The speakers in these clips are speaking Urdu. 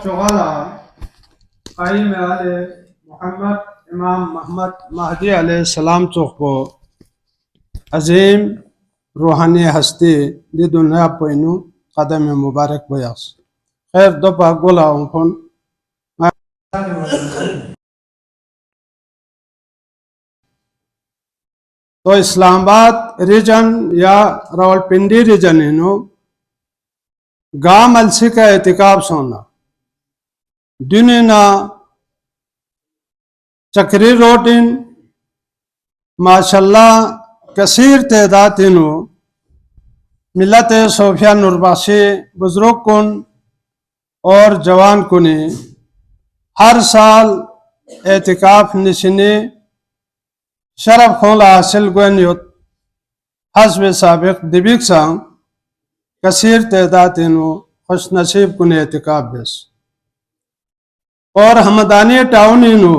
شغالة قائم على محمد امام محمد مہدی علیہ السلام چوخو عظیم روحانی ہستی دی دنیا پوینو قدم مبارک بیاس خیر دو پاک گولا ہوں تو اسلام آباد ریجن یا راولپنڈی ریجن انو گام السی کا اعتکاب سونا دنینا چکری روٹین ماشاءاللہ کثیر تعداد انو ملت صوفیہ نرباسی بزرگ کن اور جوان کنی ہر سال اعتکاف نشینی شرف خولا حاصل گوین یوت حسب سابق دبیک سان کثیر تعداد انو خوش نصیب کنی اعتکاف بیس اور ہمدانی ٹاؤن انو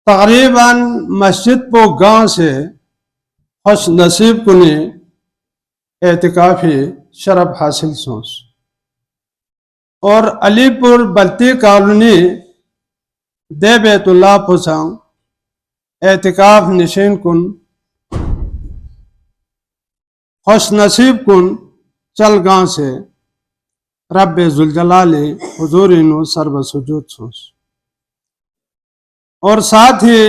تقریباً مسجد پو گاؤں سے خوش نصیب کنی اعتکافی شرف حاصل سونس اور علی پور بلتی کالونی دے بیت اللہ پوسان اعتکاف نشین کن خوش نصیب کن چل گاؤں سے رب ذوالجلال حضور انو سرب سجود سونس اور ساتھ ہی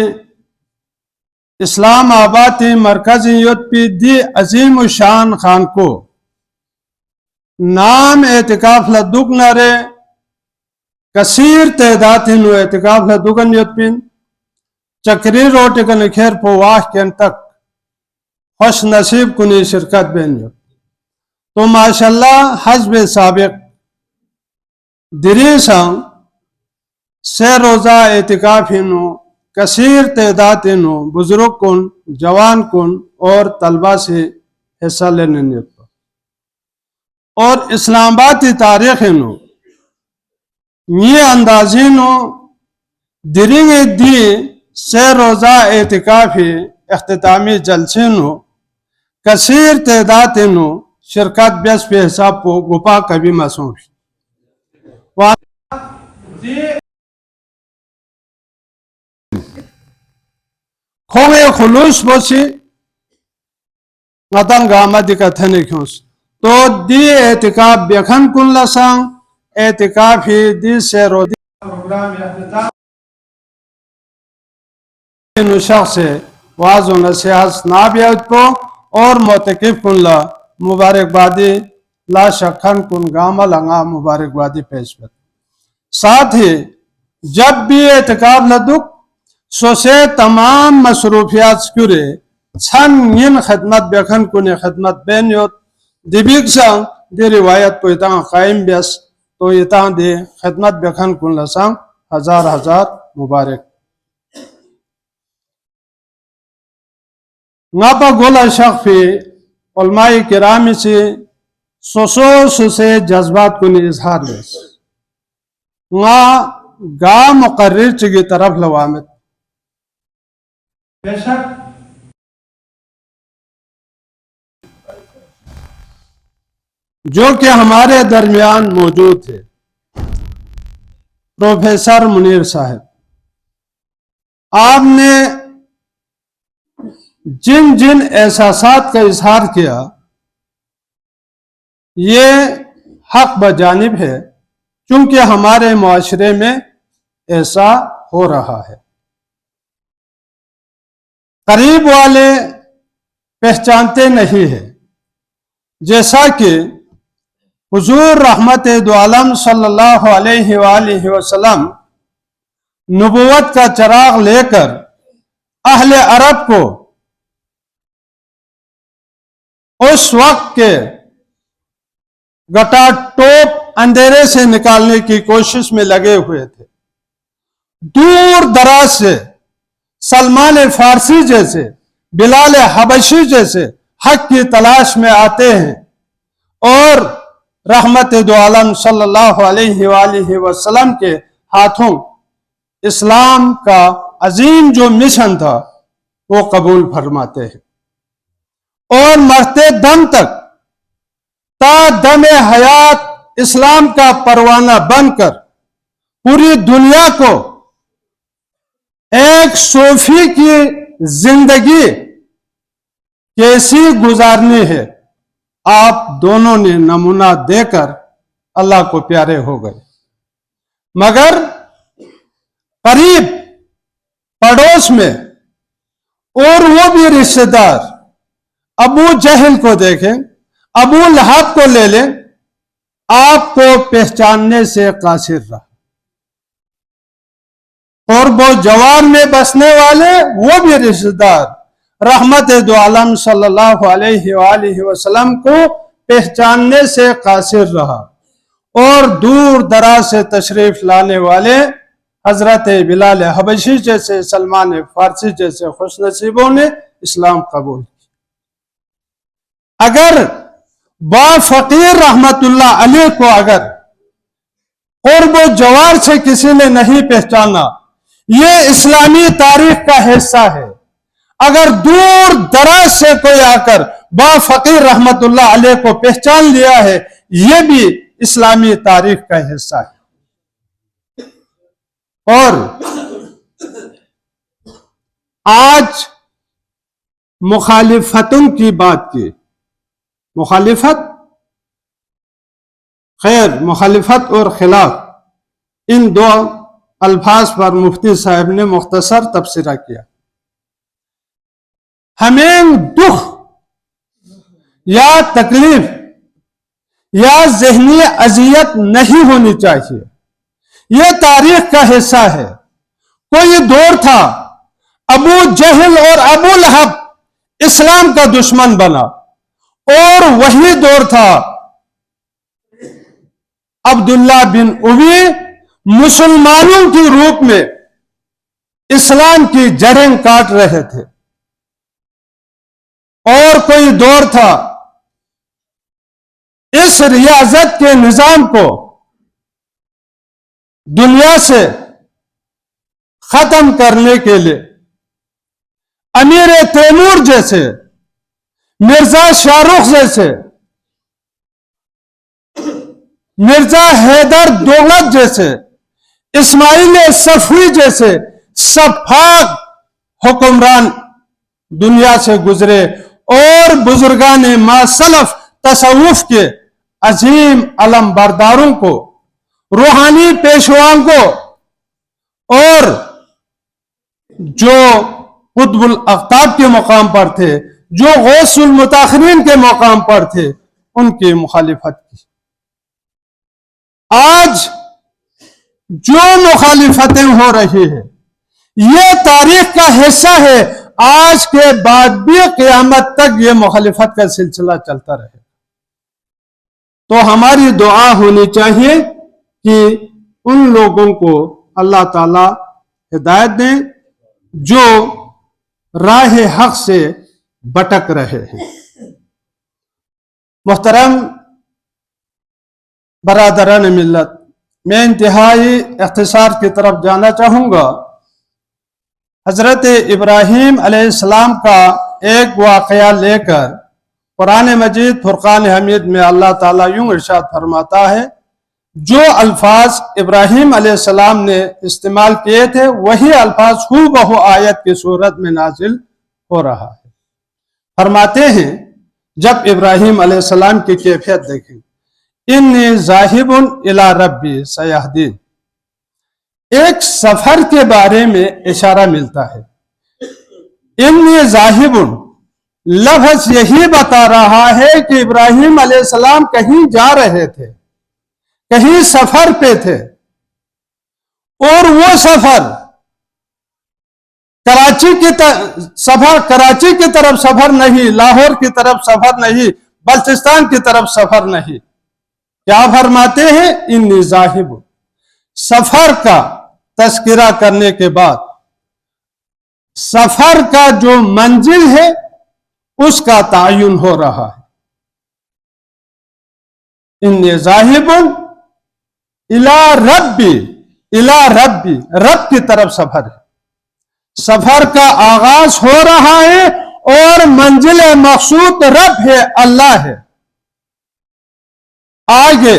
اسلام آبادی مرکزی یوت پی دی عظیم و شان خان کو نام اعتکاف لدوک نارے کثیر تعداد انو اعتکاف لدوکن یوت پین چکری روٹی کن خیر پو واح کن تک خوش نصیب کنی شرکت بین یوت تو ماشاءاللہ حسب سابق دریساں سے روزہ اعتکاف انو کثیر تعداد انو بزرگ کن جوان کن اور طلبہ سے حصہ لینے نیت اور اسلام آبادی تاریخ انو یہ اندازینو درنگ دی سے روزہ اعتکافی اختتامی جلسینو کثیر تعداد انو شرکت بیس پہ حساب کو گپا کبھی مسوں کھوئے خلوص بوسی مدن گاما دی کتھنے کیونس تو دی اعتکاف بیکھن کن لسان اعتکافی دی سے رو دی پروگرام اختتام شخص واضح و نصیحت نابیت کو اور معتکف کن لا مبارک بادی لا شکھن کن گاما لنگا مبارک بادی پیش پر ساتھ ہی جب بھی اعتکاف لدک سو سے تمام مصروفیات سکورے چھن ین خدمت بیکھن کنے خدمت بین یوت دی بیک سان دی روایت پو اتان قائم بیس تو اتان دی خدمت بیکھن کن لسان ہزار ہزار مبارک ناپا گولا شخفی علماء کرامی سے سو سے جذبات کنی اظہار بیس نا گا مقرر چگی طرف لوامت بے شک جو کہ ہمارے درمیان موجود تھے پروفیسر منیر صاحب آپ نے جن جن احساسات کا اظہار کیا یہ حق بجانب ہے چونکہ ہمارے معاشرے میں ایسا ہو رہا ہے قریب والے پہچانتے نہیں ہیں جیسا کہ حضور رحمت دو عالم صلی اللہ علیہ وآلہ وسلم نبوت کا چراغ لے کر اہل عرب کو اس وقت کے گٹا ٹوپ اندھیرے سے نکالنے کی کوشش میں لگے ہوئے تھے دور دراز سے سلمان فارسی جیسے بلال حبشی جیسے حق کی تلاش میں آتے ہیں اور رحمت دو عالم صلی اللہ علیہ وآلہ وسلم کے ہاتھوں اسلام کا عظیم جو مشن تھا وہ قبول فرماتے ہیں اور مرتے دم تک تا دم حیات اسلام کا پروانہ بن کر پوری دنیا کو ایک صوفی کی زندگی کیسی گزارنی ہے، آپ دونوں نے نمونہ دے کر اللہ کو پیارے ہو گئے۔ مگر قریب پڑوس میں اور وہ بھی رشتہ دار ابو جہل کو دیکھیں، ابو لہب کو لے لیں، آپ کو پہچاننے سے قاصر رہا۔ قرب و جوار میں بسنے والے وہ بھی رشتہ دار رحمت دو عالم صلی اللہ علیہ وآلہ وسلم کو پہچاننے سے قاصر رہا، اور دور دراز سے تشریف لانے والے حضرت بلال حبشی جیسے، سلمان فارسی جیسے خوش نصیبوں نے اسلام قبول کیا۔ اگر با فقیر رحمت اللہ علیہ کو اگر قرب و جوار سے کسی نے نہیں پہچانا، یہ اسلامی تاریخ کا حصہ ہے۔ اگر دور دراز سے کوئی آ کر با فقیر رحمت اللہ علیہ کو پہچان لیا ہے، یہ بھی اسلامی تاریخ کا حصہ ہے۔ اور آج مخالفتوں کی بات کی، مخالفت اور خلاف، ان دو الفاظ پر مفتی صاحب نے مختصر تبصرہ کیا۔ ہمیں دکھ یا تکلیف یا ذہنی اذیت نہیں ہونی چاہیے، یہ تاریخ کا حصہ ہے۔ کوئی دور تھا ابو جہل اور ابو لہب اسلام کا دشمن بنا، اور وہی دور تھا عبداللہ بن ابی مسلمانوں کی روپ میں اسلام کی جڑیں کاٹ رہے تھے، اور کوئی دور تھا اس ریاضت کے نظام کو دنیا سے ختم کرنے کے لیے امیر تیمور جیسے، مرزا شاہ رخ جیسے، مرزا حیدر دولت جیسے، اسماعیل صفوی جیسے سفاک حکمران دنیا سے گزرے، اور بزرگان ما سلف تصوف کے عظیم علم برداروں کو، روحانی پیشواؤں کو، اور جو قطب الاقطاب کے مقام پر تھے، جو غوث المتاخرین کے مقام پر تھے، ان کی مخالفت کی۔ آج جو مخالفتیں ہو رہی ہیں، یہ تاریخ کا حصہ ہے، آج کے بعد بھی قیامت تک یہ مخالفت کا سلسلہ چلتا رہے۔ تو ہماری دعا ہونی چاہیے کہ ان لوگوں کو اللہ تعالی ہدایت دیں جو راہ حق سے بٹک رہے ہیں۔ محترم برادران ملت، میں انتہائی اختصار کی طرف جانا چاہوں گا۔ حضرت ابراہیم علیہ السلام کا ایک واقعہ لے کر قرآن مجید فرقان حمید میں اللہ تعالیٰ یوں ارشاد فرماتا ہے، جو الفاظ ابراہیم علیہ السلام نے استعمال کیے تھے وہی الفاظ ہو بہو آیت کی صورت میں نازل ہو رہا ہے۔ فرماتے ہیں جب ابراہیم علیہ السلام کی کیفیت دیکھیں، انی ذاہب الی ربی سیہدین، ایک سفر کے بارے میں اشارہ ملتا ہے۔ انی ذاہب لفظ یہی بتا رہا ہے کہ ابراہیم علیہ السلام کہیں جا رہے تھے، کہیں سفر پہ تھے، اور وہ سفر کراچی کی طرف سفر نہیں، لاہور کی طرف سفر نہیں، بلوچستان کی طرف سفر نہیں۔ کیا فرماتے ہیں؟ انی ذاہب۔ سفر کا تذکرہ کرنے کے بعد سفر کا جو منزل ہے اس کا تعین ہو رہا ہے۔ انی ذاہب الی ربی، الی ربی، رب کی طرف سفر ہے۔ سفر کا آغاز ہو رہا ہے اور منزل مقصود رب ہے، اللہ ہے۔ آگے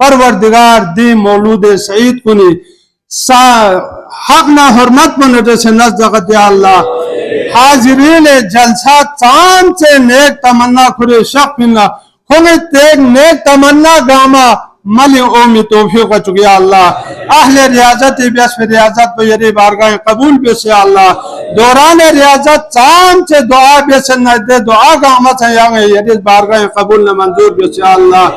پروردگار دی مولود سعید کنی حق نہ حرمت من سے نزدقت یا اللہ حاضرین جلسہ چاند سے نیک تمنا کھرے شک پھننا کھنگے تیک نیک تمنا گاما ملی اومی توفیق و چکی یا اللہ اہل ریاضت بیس پہ ریاضت پہ یری بارگاہ قبول بیس یا اللہ دوران ریاضت چاند سے دعا بیس نجدے دعا گاما سے یری بارگاہ قبول منظور بیس یا اللہ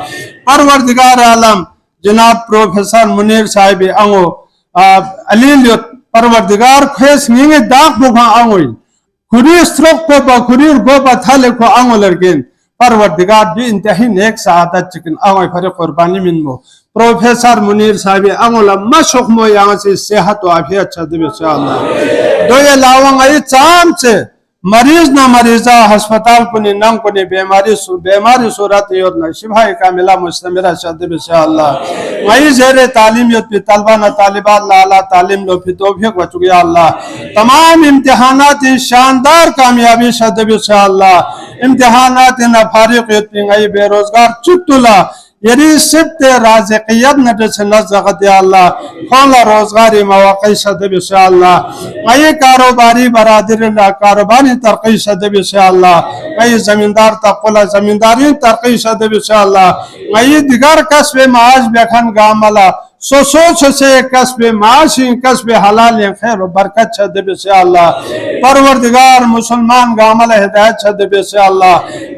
پروردگار عالم جناب پروفیسر منیر صاحب انگو علیلیت پروردگار خیس نینگی داغ بکھا انگوئی کھری استرک کو با کھری گو با تھالے کو انگو لڑکین پروردگار جو انتہی نیک سعادت چکن انگوئی پر قربانی من مو پروفیسر منیر صاحب انگو لما شخمو یہاں سے صحت و عافیت چھا دے بسیار اللہ دو یہ لاؤں گئی چام سے مریض نہ مریضہ ہسپتال کنی نم کنی بیماری صورت اور نہ شبہ کاملہ مستمرہ شد بسیار اللہ وہی زیر تعلیمیت پہ طلبہ نہ طالبات لالا تعلیم لو پہ توفیق وچگی اللہ تمام امتحانات شاندار کامیابی شد بسیار اللہ امتحانات نہ فارغیت پہ گئی بے روزگار چکتلا یری سبت رازقیت نجس نزغت یا اللہ کھولا روزگاری مواقع شد بسیار اللہ اے کاروباری برادر اللہ کاروباری ترقی شد بسیار اللہ اے زمیندار تقولا زمینداری ترقی شد بسیار اللہ اے دیگر کسب معاش بیکھن گاملا سوچ سے کسب معاشی کسب حلال خیر و برکت شد بسیار اللہ پروردگار مسلمان گامل ہدایت شد بسیار اللہ